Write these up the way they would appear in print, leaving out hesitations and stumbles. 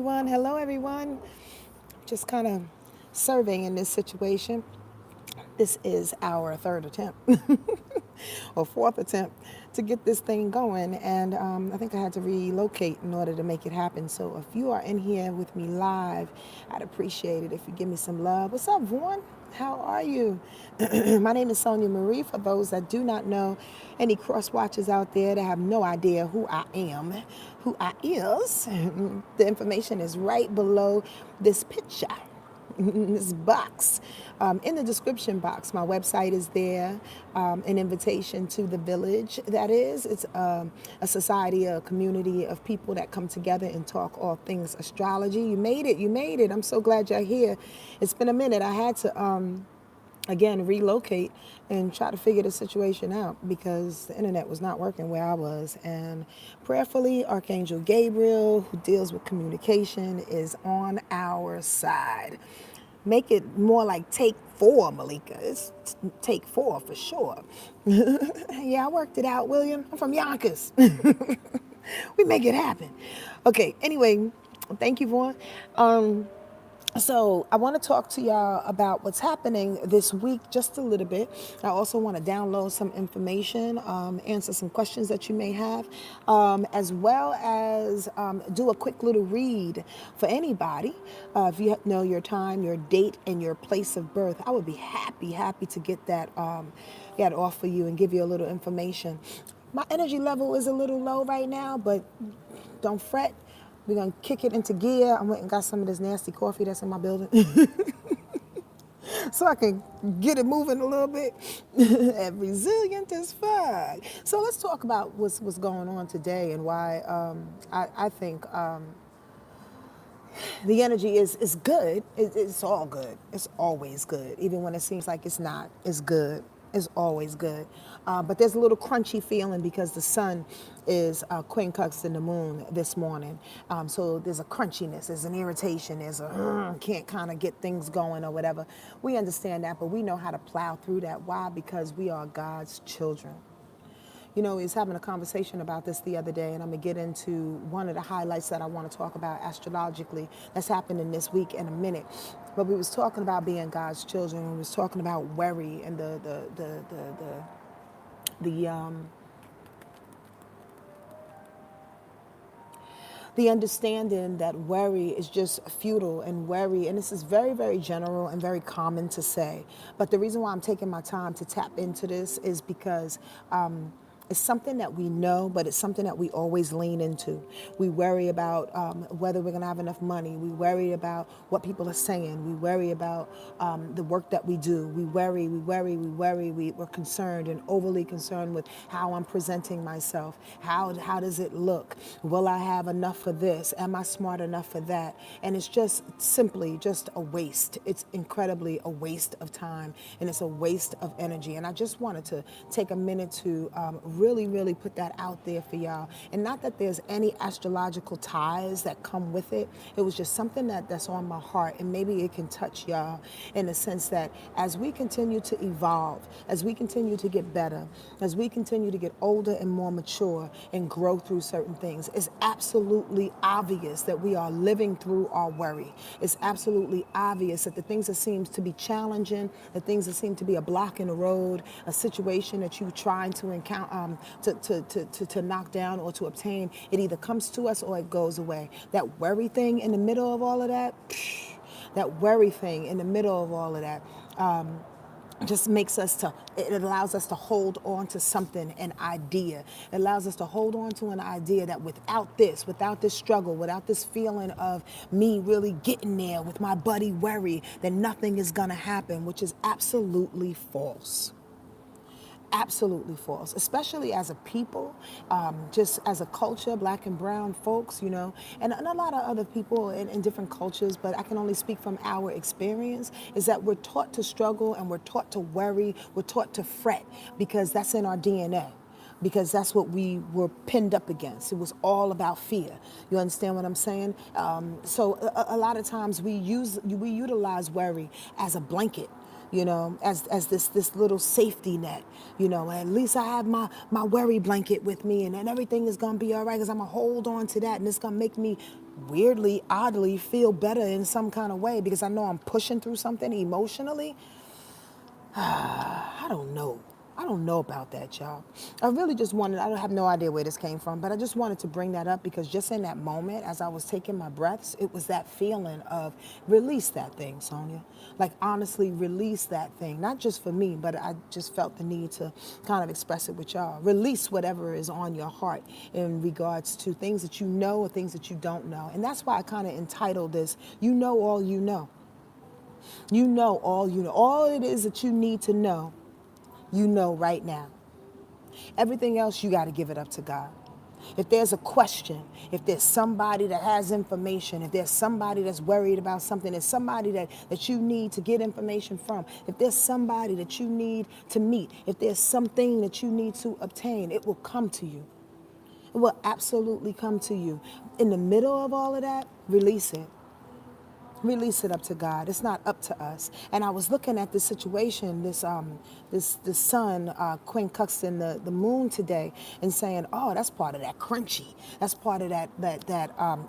Hello, everyone. Just kind of serving in this situation. This is our third attempt or fourth attempt to get this thing going. And I think I had to relocate in order to make it happen. So if you are in here with me live, I'd appreciate it if you give me some love. What's up, Vaughn? How are you? My name is Sonia Marie. For those that do not know, any cross watchers out there that have no idea who I am, who I is, the information is right below this picture. This box. In the description box, my website is there, an invitation to the village. That is, it's a society, a community of people that come together and talk all things astrology. You made it, you made it. I'm so glad you're here. It's been a minute. I had to again relocate and try to figure the situation out because the internet was not working where I was. And prayerfully, Archangel Gabriel, who deals with communication, is on our side. Make it more like take four, Malika. It's take four for sure. Yeah, I worked it out, William. I'm from Yonkers. We make it happen. Okay, anyway, thank you, Vaughn. So I want to talk to y'all about what's happening this week just a little bit. I also want to download some information, answer some questions that you may have, as well as do a quick little read for anybody. If you know your time, your date, and your place of birth, I would be happy to get that off for you and give you a little information. My energy level is a little low right now, but don't fret. We're going to kick it into gear. I went and got some of this nasty coffee that's in my building so I can get it moving a little bit. And resilient as fuck. So let's talk about what's going on today and why I think the energy is good. It's all good. It's always good. Even when it seems like it's not, it's good. It's always good. But there's a little crunchy feeling because the sun is quincunxing the moon this morning. So there's a crunchiness, there's an irritation, there's a can't kind of get things going or whatever. We understand that, but we know how to plow through that. Why? Because we are God's children. You know, we was having a conversation about this the other day, and I'm going to get into one of the highlights that I want to talk about astrologically that's happening this week in a minute. But we was talking about being God's children. We was talking about worry and the understanding that worry is just futile and worry, and this is very, very general and very common to say. But the reason why I'm taking my time to tap into this is because it's something that we know, but it's something that we always lean into. We worry about whether we're going to have enough money. We worry about what people are saying. We worry about the work that we do. We worry. We're concerned and overly concerned with how I'm presenting myself. How does it look? Will I have enough for this? Am I smart enough for that? And it's just simply just a waste. It's incredibly a waste of time, and it's a waste of energy. And I just wanted to take a minute to really put that out there for y'all. And not that there's any astrological ties that come with it. It was just something that's on my heart, and maybe it can touch y'all in the sense that as we continue to evolve, as we continue to get better, as we continue to get older and more mature and grow through certain things, it's absolutely obvious that we are living through our worry. It's absolutely obvious that the things that seems to be challenging, the things that seem to be a block in the road, a situation that you're trying to encounter, to knock down or to obtain, it either comes to us or it goes away. That worry thing in the middle of all of that, that worry thing in the middle of all of that, just makes us it allows us to hold on to something, an idea. It allows us to hold on to an idea that without this struggle, without this feeling of me really getting there with my buddy worry, then nothing is gonna happen, which is absolutely false. Absolutely false, especially as a people, just as a culture, black and brown folks, you know, and a lot of other people in different cultures, but I can only speak from our experience, is that we're taught to struggle and we're taught to worry, we're taught to fret because that's in our DNA. Because that's what we were pinned up against. It was all about fear. You understand what I'm saying? So a lot of times we utilize worry as a blanket, you know, as this little safety net. You know, at least I have my worry blanket with me, and then everything is gonna be all right because I'm gonna hold on to that, and it's gonna make me weirdly, oddly feel better in some kind of way because I know I'm pushing through something emotionally. I don't know. I don't know about that, y'all. I really just wanted, I have no idea where this came from, but I just wanted to bring that up because just in that moment, as I was taking my breaths, it was that feeling of release that thing, Sonia. Like honestly, release that thing. Not just for me, but I just felt the need to kind of express it with y'all. Release whatever is on your heart in regards to things that you know or things that you don't know. And that's why I kind of entitled this, You Know All You Know. You know all you know. All it is that you need to know, you know right now. Everything else, you got to give it up to God. If there's a question, if there's somebody that has information, if there's somebody that's worried about something, there's somebody that you need to get information from, if there's somebody that you need to meet, if there's something that you need to obtain, it will come to you. It will absolutely come to you. In the middle of all of that, release it. Release it up to God. It's not up to us. And I was looking at this situation, this sun quincunxing the moon today, and saying, oh, that's part of that crunchy. That's part of that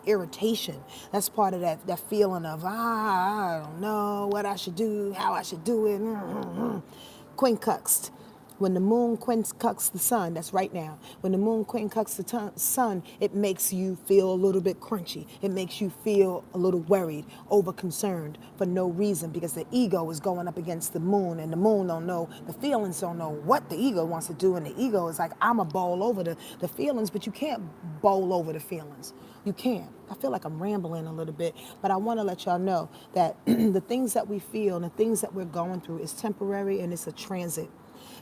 irritation. That's part of that feeling of I don't know what I should do, how I should do it. Quincunxed. When the moon quincunxes the sun, that's right now. When the moon quincunxes the sun, it makes you feel a little bit crunchy. It makes you feel a little worried, over concerned for no reason because the ego is going up against the moon and the moon don't know, the feelings don't know what the ego wants to do. And the ego is like, I'm a bowl over the feelings, but you can't bowl over the feelings. You can't. I feel like I'm rambling a little bit, but I want to let y'all know that the things that we feel and the things that we're going through is temporary and it's a transit.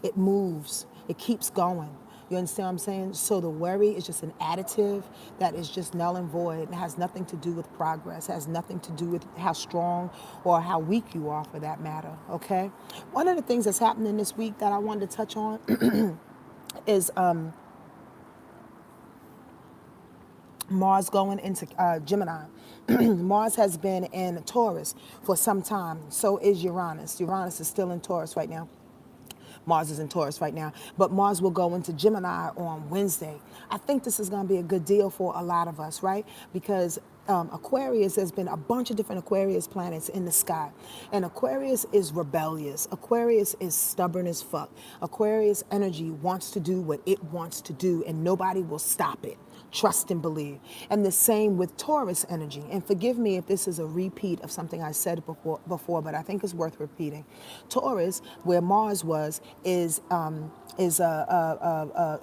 It moves. It keeps going. You understand what I'm saying? So the worry is just an additive that is just null and void. It has nothing to do with progress. It has nothing to do with how strong or how weak you are for that matter, okay? One of the things that's happening this week that I wanted to touch on is Mars going into Gemini. Mars has been in Taurus for some time. So is Uranus. Uranus is still in Taurus right now. Mars is in Taurus right now, but Mars will go into Gemini on Wednesday. I think this is going to be a good deal for a lot of us, right? Because Aquarius, there's been a bunch of different Aquarius planets in the sky. And Aquarius is rebellious. Aquarius is stubborn as fuck. Aquarius energy wants to do what it wants to do, and nobody will stop it. Trust and believe. And the same with Taurus energy. And forgive me if this is a repeat of something I said before, but I think it's worth repeating. Taurus, where Mars was, is a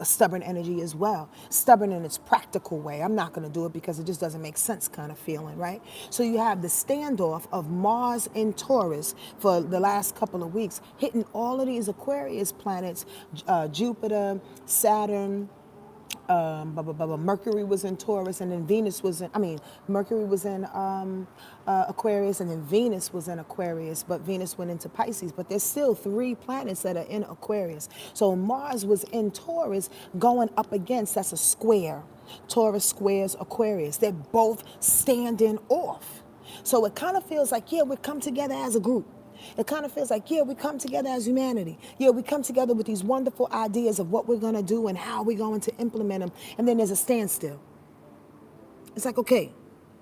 stubborn energy as well. Stubborn in its practical way. I'm not going to do it because it just doesn't make sense kind of feeling, right? So you have the standoff of Mars in Taurus for the last couple of weeks, hitting all of these Aquarius planets, Jupiter, Saturn, Mercury was in Taurus, and then Venus was in, Mercury was in Aquarius, and then Venus was in Aquarius, but Venus went into Pisces. But there's still 3 planets that are in Aquarius. So Mars was in Taurus going up against, that's a square. Taurus squares Aquarius. They're both standing off. So it kind of feels like, yeah, we come together as a group. It kind of feels like, yeah, we come together as humanity. Yeah, we come together with these wonderful ideas of what we're going to do and how we're going to implement them. And then there's a standstill. It's like, okay,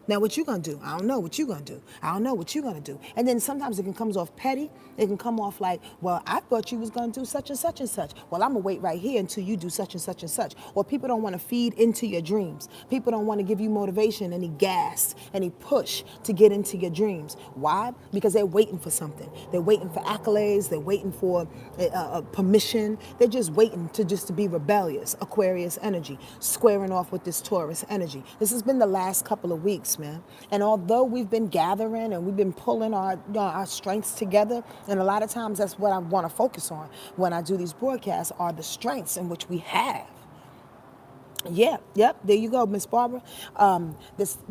now what you going to do? I don't know what you going to do. I don't know what you going to do. And then sometimes it can come off petty. It can come off like, well, I thought you was going to do such and such and such. Well, I'm going to wait right here until you do such and such and such. Or people don't want to feed into your dreams. People don't want to give you motivation, any gas, any push to get into your dreams. Why? Because they're waiting for something. They're waiting for accolades. They're waiting for permission. They're just waiting to be rebellious. Aquarius energy, squaring off with this Taurus energy. This has been the last couple of weeks, man. And although we've been gathering and we've been pulling our strengths together, and a lot of times that's what I want to focus on when I do these broadcasts, are the strengths in which we have. Yeah, yep, there you go, Miss Barbara.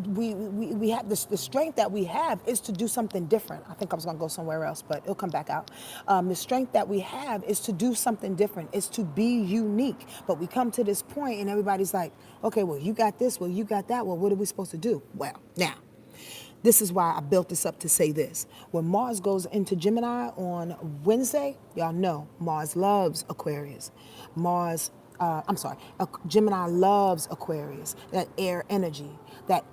We have this, the strength that we have is to do something different. I think I was gonna go somewhere else, but it'll come back out. The strength that we have is to do something different, is to be unique. But we come to this point and everybody's like, okay, well, you got this, well, you got that, well, what are we supposed to do? Well, now, this is why I built this up to say this. When Mars goes into Gemini on Wednesday, y'all know Mars loves Aquarius. Mars I'm sorry, Gemini loves Aquarius, that air energy that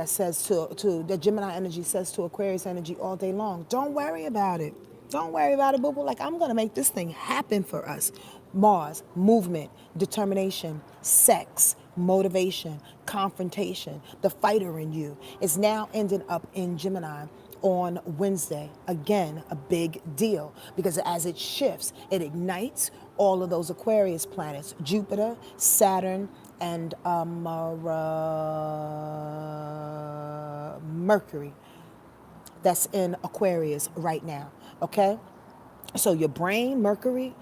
says that Gemini energy says to Aquarius energy all day long, don't worry about it. Don't worry about it, boo boo. Like, I'm going to make this thing happen for us. Mars, movement, determination, sex, motivation, confrontation, the fighter in you is now ending up in Gemini on Wednesday. Again, a big deal because as it shifts, it ignites all of those Aquarius planets, Jupiter, Saturn, and Mercury that's in Aquarius right now, okay? So your brain, Mercury,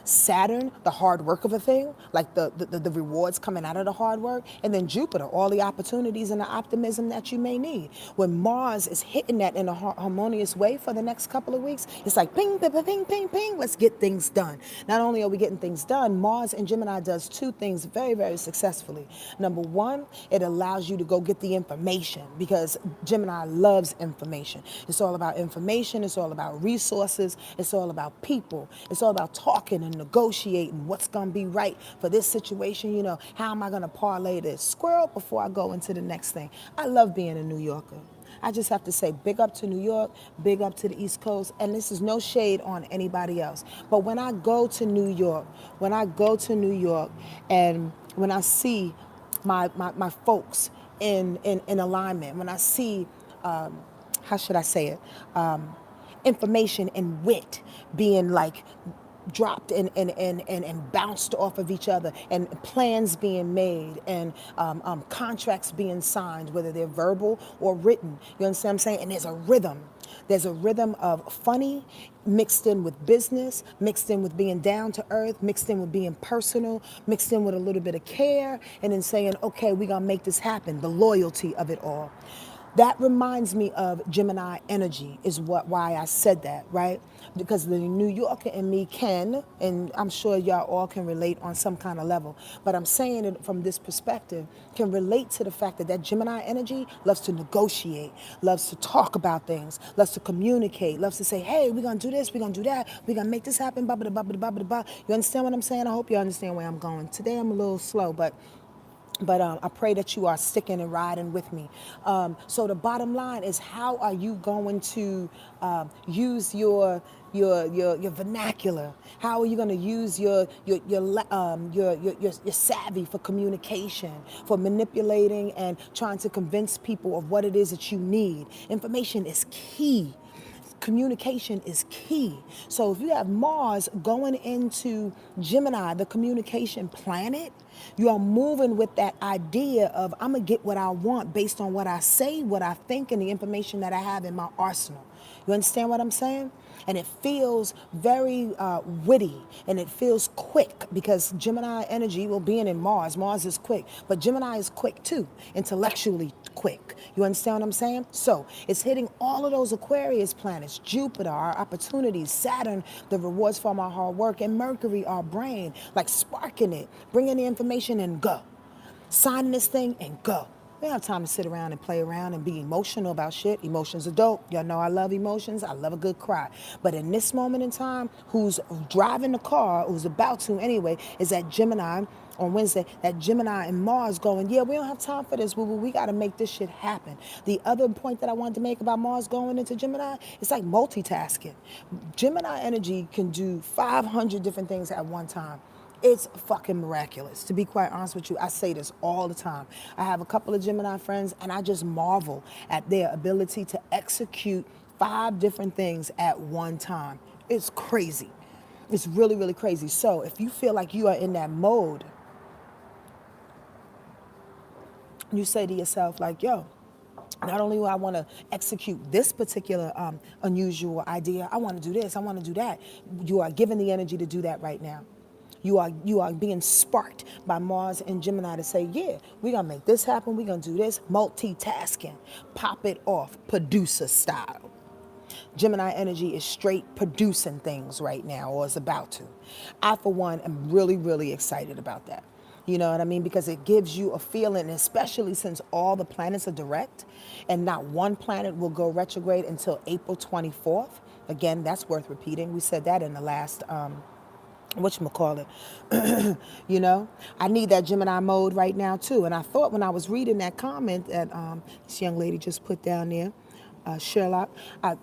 Saturn, the hard work of a thing, like the rewards coming out of the hard work, and then Jupiter, all the opportunities and the optimism that you may need. When Mars is hitting that in a harmonious way for the next couple of weeks, it's like ping, ping, ping, ping, ping, let's get things done. Not only are we getting things done, Mars in Gemini does two things very, very successfully. Number one, it allows you to go get the information because Gemini loves information. It's all about information. It's all about resources. It's all about people. It's all about talking and negotiating what's going to be right for this situation. You know, how am I going to parlay this squirrel before I go into the next thing? I love being a New Yorker. I just have to say big up to New York, big up to the East Coast, and this is no shade on anybody else. But when I go to New York, and when I see my folks in alignment, when I see, how should I say it, information and wit being like dropped and bounced off of each other, and plans being made, and contracts being signed, whether they're verbal or written. You understand what I'm saying? And there's a rhythm. There's a rhythm of funny mixed in with business, mixed in with being down to earth, mixed in with being personal, mixed in with a little bit of care, and then saying, okay, we're going to make this happen, the loyalty of it all. That reminds me of Gemini energy is why I said that, right? Because the New Yorker in me can, and I'm sure y'all all can relate on some kind of level, but I'm saying it from this perspective, can relate to the fact that Gemini energy loves to negotiate, loves to talk about things, loves to communicate, loves to say, hey, we're going to do this, we're going to do that, we're going to make this happen, blah, blah, blah, blah, blah, blah. You understand what I'm saying? I hope you understand where I'm going. Today I'm a little slow, but I pray that you are sticking and riding with me. So the bottom line is, how are you going to use your vernacular? How are you going to use your savvy for communication, for manipulating and trying to convince people of what it is that you need? Information is key. Communication is key. So if you have Mars going into Gemini, the communication planet, you are moving with that idea of, I'm going to get what I want based on what I say, what I think, and the information that I have in my arsenal. You understand what I'm saying? And it feels very witty, and it feels quick, because Gemini energy, well, being in Mars is quick, but Gemini is quick too, intellectually quick. You understand what I'm saying? So it's hitting all of those Aquarius planets, Jupiter, our opportunities, Saturn, the rewards from our hard work, and Mercury, our brain, like sparking it, bringing the information and go. Signing this thing and go. We don't have time to sit around and play around and be emotional about shit. Emotions are dope. Y'all know I love emotions. I love a good cry. But in this moment in time, who's driving the car, who's about to anyway, is that Gemini on Wednesday, that Gemini and Mars going, yeah, we don't have time for this. We got to make this shit happen. The other point that I wanted to make about Mars going into Gemini, it's like multitasking. Gemini energy can do 500 different things at one time. It's fucking miraculous. To be quite honest with you, I say this all the time. I have a couple of Gemini friends, and I just marvel at their ability to execute 5 different things at one time. It's crazy. It's really, really crazy. So if you feel like you are in that mode, you say to yourself, like, yo, not only do I want to execute this particular unusual idea, I want to do this, I want to do that. You are given the energy to do that right now. You are being sparked by Mars and Gemini to say, yeah, we're going to make this happen. We're going to do this. Multitasking. Pop it off. Producer style. Gemini energy is straight producing things right now, or is about to. I, for one, am really, really excited about that. You know what I mean? Because it gives you a feeling, especially since all the planets are direct, and not one planet will go retrograde until April 24th. Again, that's worth repeating. We said that in the last whatchamacallit, you know, I need that Gemini mode right now too. And I thought when I was reading that comment that this young lady just put down there, Sherlock, I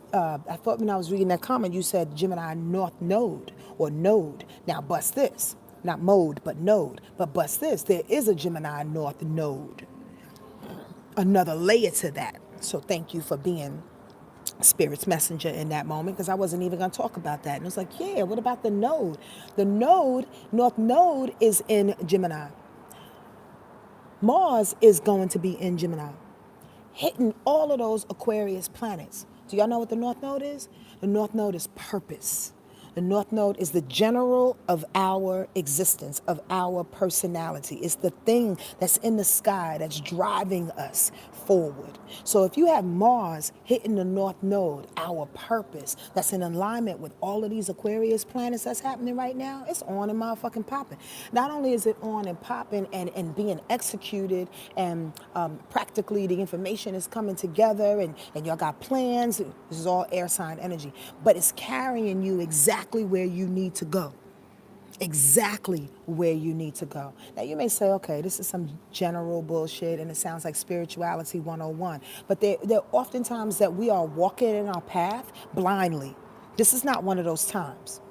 thought when I was reading that comment, you said Gemini North Node or Node. Now bust this, not mode, but node. But bust this, there is a Gemini North Node, another layer to that. So thank you for being Spirit's messenger in that moment, because I wasn't even going to talk about that. And it was like, yeah, what about the node? The node, North Node, is in Gemini. Mars is going to be in Gemini, hitting all of those Aquarius planets. Do y'all know what the North Node is? The North Node is purpose. The North Node is the general of our existence, of our personality. It's the thing that's in the sky that's driving us forward. So if you have Mars hitting the North Node, our purpose, that's in alignment with all of these Aquarius planets that's happening right now, it's on and motherfucking popping. Not only is it on and popping and being executed, and practically the information is coming together, and y'all got plans. This is all air sign energy, but it's carrying you exactly where you need to go. Exactly where you need to go. Now you may say, okay, this is some general bullshit and it sounds like spirituality 101, but there are often times that we are walking in our path blindly. This is not one of those times.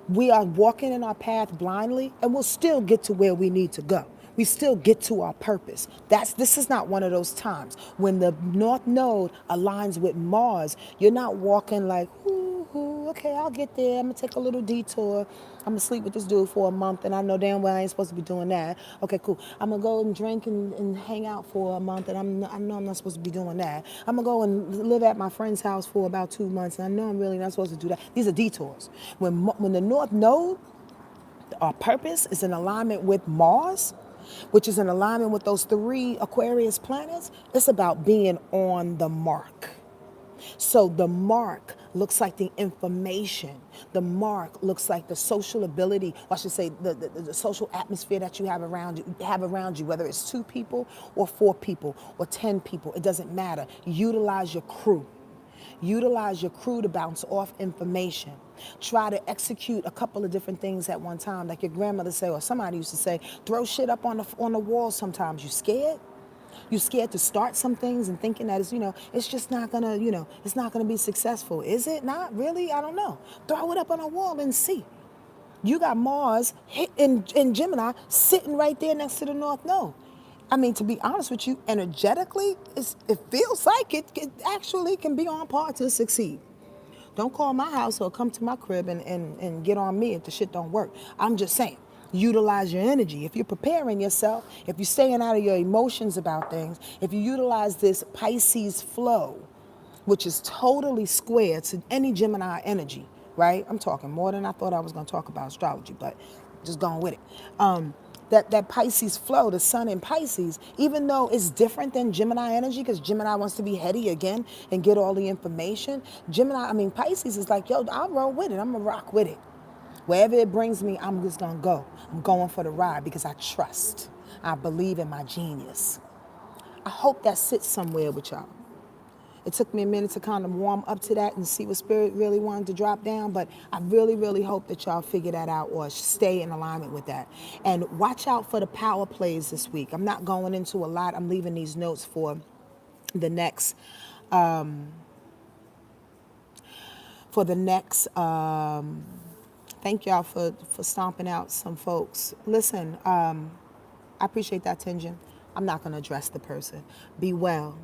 We are walking in our path blindly and we'll still get to where we need to go. We still get to our purpose. This is not one of those times. When the North Node aligns with Mars, you're not walking like, okay, I'll get there. I'm gonna take a little detour. I'm gonna sleep with this dude for a month, and I know damn well I ain't supposed to be doing that. Okay, cool. I'm gonna go and drink and hang out for a month, and I know I'm not supposed to be doing that. I'm gonna go and live at my friend's house for about 2 months, and I know I'm really not supposed to do that. These are detours. When the North Node, our purpose, is in alignment with Mars, which is in alignment with those 3 Aquarius planets, it's about being on the mark. So the mark looks like the information. The mark looks like the social ability, or I should say the social atmosphere that you have around you, whether it's 2 people or 4 people or 10 people, it doesn't matter. Utilize your crew. Utilize your crew to bounce off information. Try to execute a couple of different things at one time. Like your grandmother say, or somebody used to say, throw shit up on the wall sometimes. You scared? You scared to start some things and thinking that it's just not gonna, it's not gonna be successful. Is it not really? I don't know. Throw it up on a wall and see. You got Mars in Gemini sitting right there next to the North Node. I mean, to be honest with you, energetically, it feels like it actually can be on par to succeed. Don't call my house or come to my crib and get on me if the shit don't work. I'm just saying, utilize your energy. If you're preparing yourself, if you're staying out of your emotions about things, if you utilize this Pisces flow, which is totally square to any Gemini energy, right? I'm talking more than I thought I was going to talk about astrology, but just going with it. That Pisces flow, the sun in Pisces, even though it's different than Gemini energy, because Gemini wants to be heady again and get all the information. Pisces is like, yo, I'll roll with it. I'm going to rock with it. Wherever it brings me, I'm just going to go. I'm going for the ride because I trust. I believe in my genius. I hope that sits somewhere with y'all. It took me a minute to kind of warm up to that and see what Spirit really wanted to drop down, but I really, really hope that y'all figure that out or stay in alignment with that. And watch out for the power plays this week. I'm not going into a lot. I'm leaving these notes for the next, thank y'all for stomping out some folks. Listen, I appreciate that attention. I'm not going to address the person. Be well.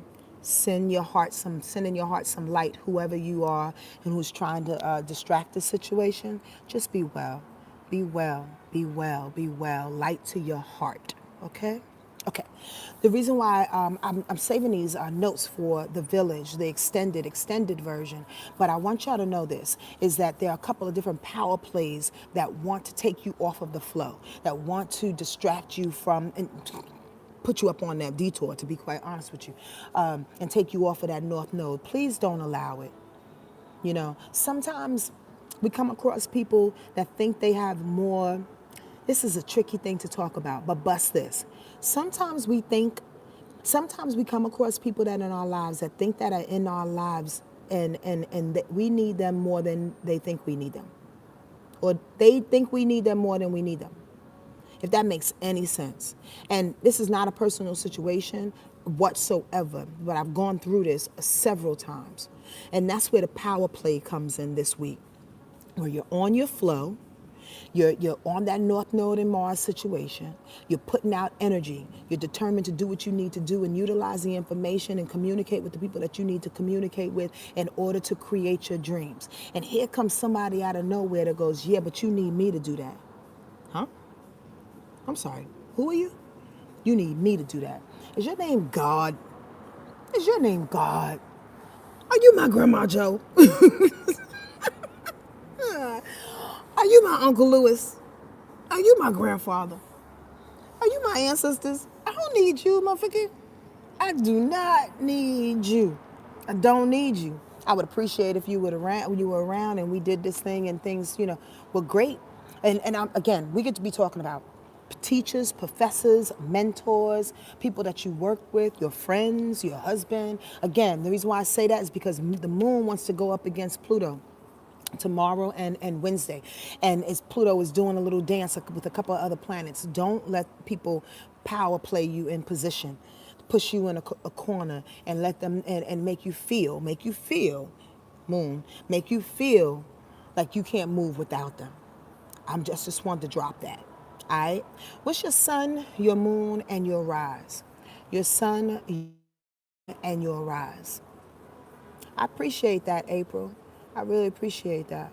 Send in your heart some light, whoever you are and who's trying to distract the situation. Just be well. Be well. Be well. Be well. Light to your heart. Okay? Okay. The reason why I'm saving these notes for the village, the extended version, but I want y'all to know this, is that there are a couple of different power plays that want to take you off of the flow, that want to distract you from... put you up on that detour, to be quite honest with you, and take you off of that North Node. Please don't allow it. Sometimes we come across people that think they have more. This is a tricky thing to talk about, but bust this. Sometimes we come across people that in our lives that think that are in our lives and that we need them more than they think we need them. or they think we need them more than we need them, if that makes any sense. And this is not a personal situation whatsoever, but I've gone through this several times. And that's where the power play comes in this week, where you're on your flow, you're on that North Node in Mars situation. You're putting out energy. You're determined to do what you need to do and utilize the information and communicate with the people that you need to communicate with in order to create your dreams. And here comes somebody out of nowhere that goes, yeah, but you need me to do that. Huh? I'm sorry. Who are you? You need me to do that. Is your name God? Is your name God? Are you my Grandma Joe? Are you my Uncle Lewis? Are you my grandfather? Are you my ancestors? I don't need you, motherfucker. I do not need you. I don't need you. I would appreciate if you were around and we did this thing and things, were great. And again, we get to be talking about teachers, professors, mentors, people that you work with, your friends, your husband. Again, the reason why I say that is because the moon wants to go up against Pluto tomorrow and Wednesday. And as Pluto is doing a little dance with a couple of other planets, don't let people power play you in position, push you in a corner and let them and make you feel, moon, make you feel like you can't move without them. I'm just wanted to drop that. All right. What's your sun, your moon, and your rise? Your sun and your rise. I appreciate that, April. I really appreciate that.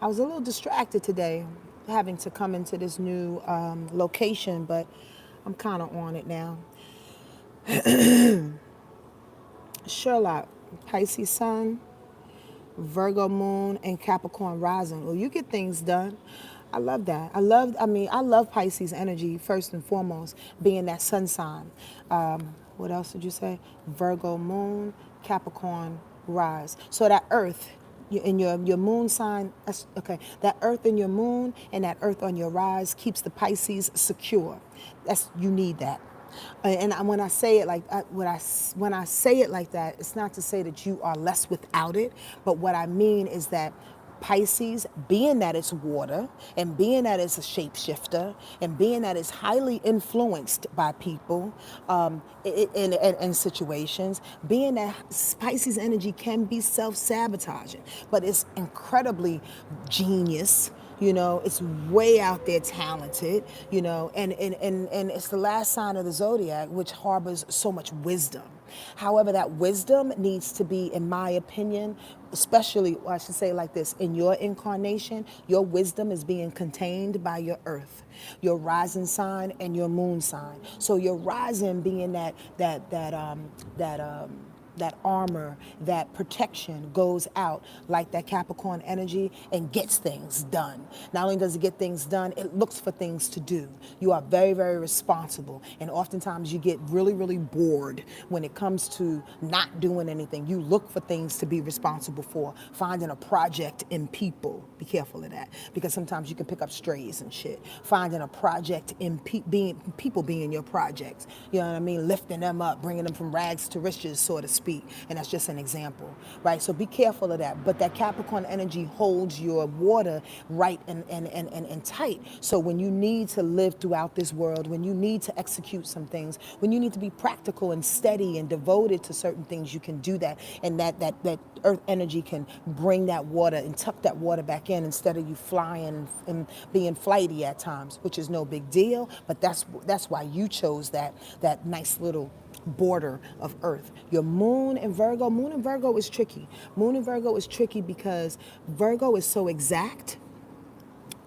I was a little distracted today having to come into this new location, but I'm kind of on it now. Sherlock, Pisces sun, Virgo moon, and Capricorn rising. Well, you get things done. I love that. I love Pisces energy first and foremost, being that sun sign. What else did you say? Virgo moon, Capricorn rise. So that earth in your moon sign, okay, that earth in your moon and that earth on your rise keeps the Pisces secure. You need that. And when I say it when I say it like that, it's not to say that you are less without it, but what I mean is that Pisces, being that it's water, and being that it's a shapeshifter, and being that it's highly influenced by people in situations, being that Pisces energy can be self-sabotaging, but it's incredibly genius. It's way out there talented, and it's the last sign of the zodiac, which harbors so much wisdom. However, that wisdom needs to be, in my opinion, especially, I should say it like this, in your incarnation, your wisdom is being contained by your earth, your rising sign and your moon sign. So your rising being that armor, that protection goes out like that Capricorn energy and gets things done. Not only does it get things done, it looks for things to do. You are very, very responsible. And oftentimes you get really, really bored when it comes to not doing anything. You look for things to be responsible for, finding a project in people. Be careful of that, because sometimes you can pick up strays and shit. Finding a project in people being your projects. You know what I mean? Lifting them up, bringing them from rags to riches, so to speak. And that's just an example, right? So be careful of that. But that Capricorn energy holds your water right and tight. So when you need to live throughout this world, when you need to execute some things, when you need to be practical and steady and devoted to certain things, you can do that. And that earth energy can bring that water and tuck that water back in instead of you flying and being flighty at times, which is no big deal. But that's why you chose that nice little border of earth. Your moon and Virgo is tricky. Moon and Virgo is tricky because Virgo is so exact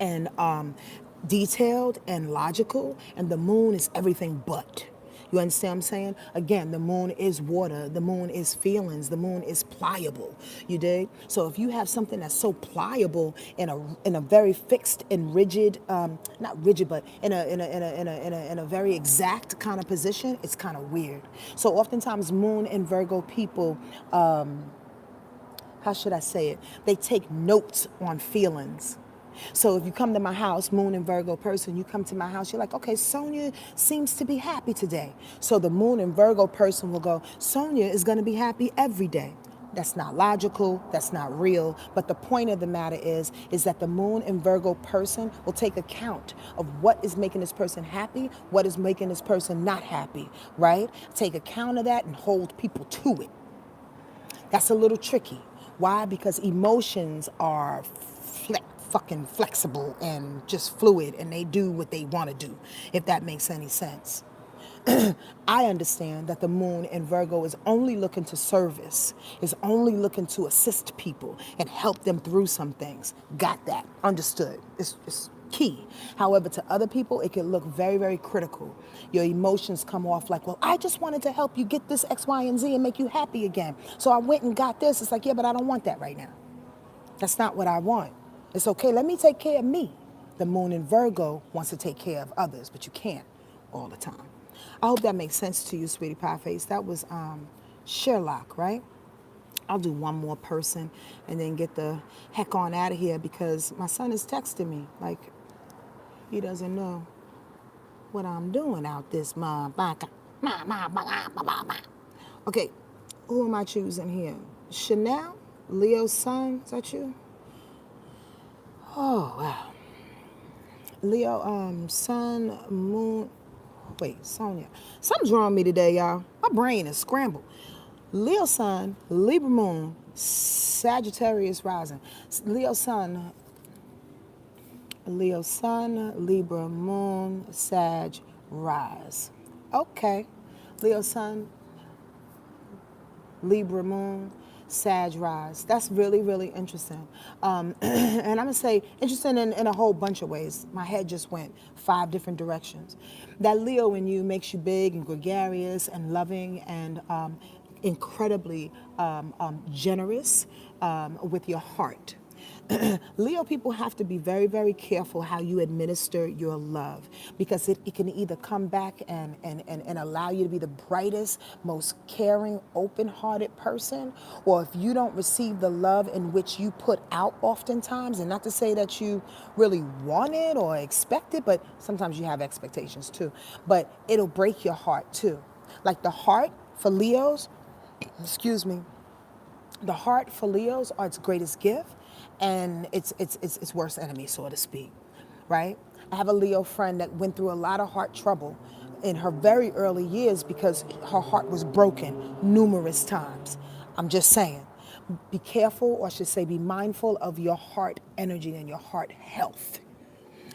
and detailed and logical, and the moon is everything but. You understand what I'm saying? Again, the moon is water. The moon is feelings. The moon is pliable. You dig? So if you have something that's so pliable in a very fixed and rigid, not rigid, but in a very exact kind of position, it's kind of weird. So oftentimes, moon and Virgo people, how should I say it? They take notes on feelings. So if you come to my house, moon and Virgo person, you come to my house, you're like, okay, Sonia seems to be happy today. So the moon and Virgo person will go, Sonia is going to be happy every day. That's not logical, that's not real. But the point of the matter is that the moon in Virgo person will take account of what is making this person happy, what is making this person not happy, right? Take account of that and hold people to it. That's a little tricky. Why? Because emotions are fucking flexible and just fluid, and they do what they want to do, if that makes any sense. I understand that the moon in Virgo is only looking to service, is only looking to assist people and help them through some things. Got that. Understood. It's key. However, to other people, it can look very, very critical. Your emotions come off like, well, I just wanted to help you get this X, Y, and Z and make you happy again. So I went and got this. It's like, yeah, but I don't want that right now. That's not what I want. It's okay. Let me take care of me. The moon in Virgo wants to take care of others, but you can't all the time. I hope that makes sense to you, sweetie pie face. That was Sherlock, right? I'll do one more person and then get the heck on out of here because my son is texting me like he doesn't know what I'm doing out this motherfucker. Okay, who am I choosing here? Chanel? Leo's son? Is that you? Oh, wow. Leo, sun, moon. Wait, Sonia. Something's wrong with me today, y'all. My brain is scrambled. Leo sun, Libra moon, Sagittarius rising. Leo sun, Libra moon, Sag rise. Okay. Leo sun, Libra moon, Sag rise. That's really, really interesting. And I'm going to say interesting in a whole bunch of ways. My head just went 5 different directions. That Leo in you makes you big and gregarious and loving and incredibly generous with your heart. Leo people have to be very, very careful how you administer your love because it can either come back and allow you to be the brightest, most caring, open-hearted person, or if you don't receive the love in which you put out oftentimes, and not to say that you really want it or expect it, but sometimes you have expectations too, but it'll break your heart too. Like the heart for Leos, excuse me, the heart for Leos are its greatest gift and its worst enemy, so to speak, right? I have a Leo friend that went through a lot of heart trouble in her very early years because her heart was broken numerous times. I'm just saying, be careful, or I should say be mindful of your heart energy and your heart health.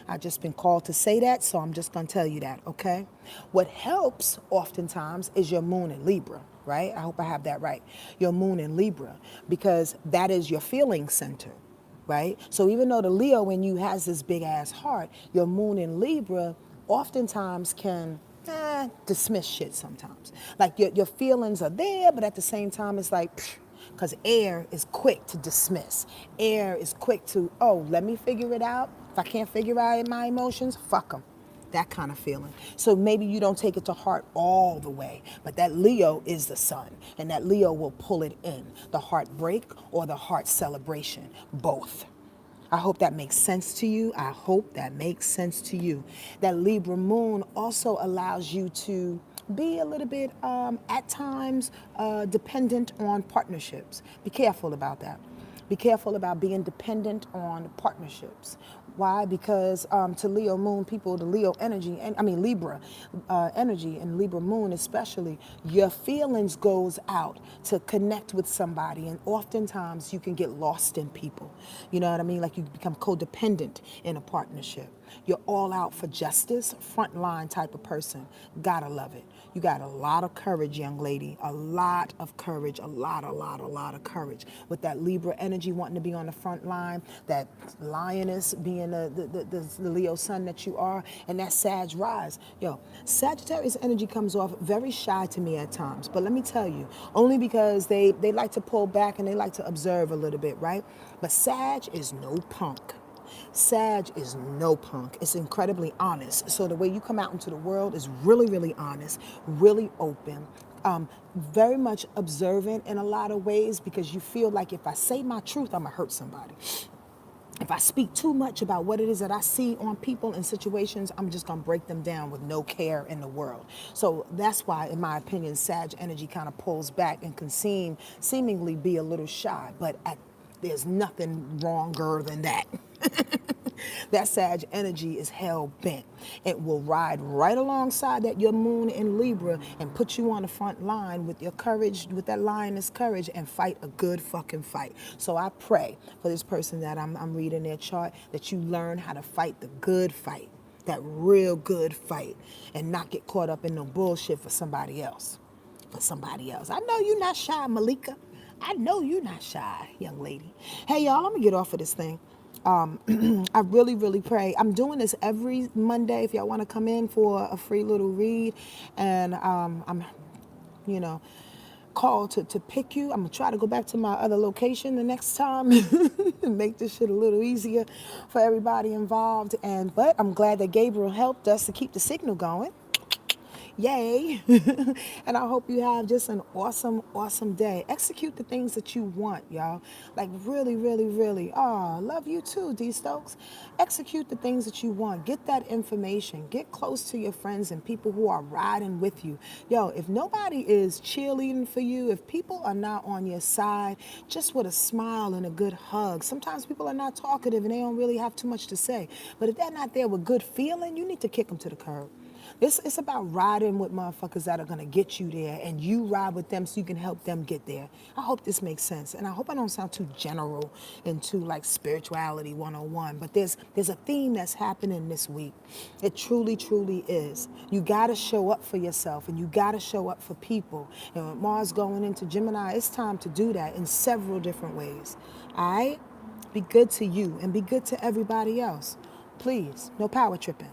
I've just been called to say that, so I'm just going to tell you that, okay? What helps oftentimes is your moon in Libra, right? I hope I have that right. Your moon in Libra, because that is your feeling center, right? So even though the Leo in you has this big ass heart, your moon in Libra oftentimes can dismiss shit sometimes. Like your feelings are there, but at the same time, it's like, because air is quick to dismiss. Air is quick to, oh, let me figure it out. If I can't figure out my emotions, fuck them. That kind of feeling. So maybe you don't take it to heart all the way, but that Leo is the sun, and that Leo will pull it in. The heartbreak or the heart celebration, both. I hope that makes sense to you. I hope that makes sense to you. That Libra moon also allows you to be a little bit, at times, dependent on partnerships. Be careful about that. Be careful about being dependent on partnerships. Why? Because to Leo moon people, the Leo energy, and I mean Libra energy and Libra moon especially, your feelings goes out to connect with somebody, and oftentimes you can get lost in people. You know what I mean? Like you become codependent in a partnership. You're all out for justice, frontline type of person. Gotta love it. You got a lot of courage, young lady. A lot of courage, a lot of courage. With that Libra energy wanting to be on the front line, that lioness being the Leo sun that you are, and that Sag rise. Yo, Sagittarius energy comes off very shy to me at times. But let me tell you, only because they like to pull back and they like to observe a little bit, right? But Sag is no punk. Sag is no punk. It's incredibly honest. So the way you come out into the world is really, really honest, really open, very much observant in a lot of ways because you feel like if I say my truth, I'm going to hurt somebody. If I speak too much about what it is that I see on people and situations, I'm just going to break them down with no care in the world. So that's why, in my opinion, Sag energy kind of pulls back and can seemingly be a little shy. But there's nothing wronger than that. That Sag energy is hell bent. It will ride right alongside that your moon in Libra and put you on the front line with your courage, with that lioness courage, and fight a good fucking fight. So I pray for this person that I'm reading their chart, that you learn how to fight the good fight, that real good fight, and not get caught up in no bullshit for somebody else. For somebody else. I know you're not shy, Malika. I know you're not shy, young lady. Hey, y'all, let me get off of this thing. I really, really pray. I'm doing this every Monday if y'all want to come in for a free little read. And I'm, you know, called to pick you. I'm going to try to go back to my other location the next time and make this shit a little easier for everybody involved. But I'm glad that Gabriel helped us to keep the signal going. Yay. And I hope you have just an awesome, awesome day. Execute the things that you want, y'all. Like really, really, really. Oh, love you too, D Stokes. Execute the things that you want. Get that information. Get close to your friends and people who are riding with you. Yo, if nobody is cheerleading for you, if people are not on your side, just with a smile and a good hug. Sometimes people are not talkative and they don't really have too much to say. But if they're not there with good feeling, you need to kick them to the curb. It's about riding with motherfuckers that are going to get you there, and you ride with them so you can help them get there. I hope this makes sense, and I hope I don't sound too general into like spirituality 101, but there's a theme that's happening this week. It truly, truly is. You got to show up for yourself, and you got to show up for people. And with Mars going into Gemini, it's time to do that in several different ways. All right? Be good to you, and be good to everybody else. Please, no power tripping.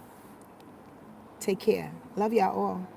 Take care. Love y'all all.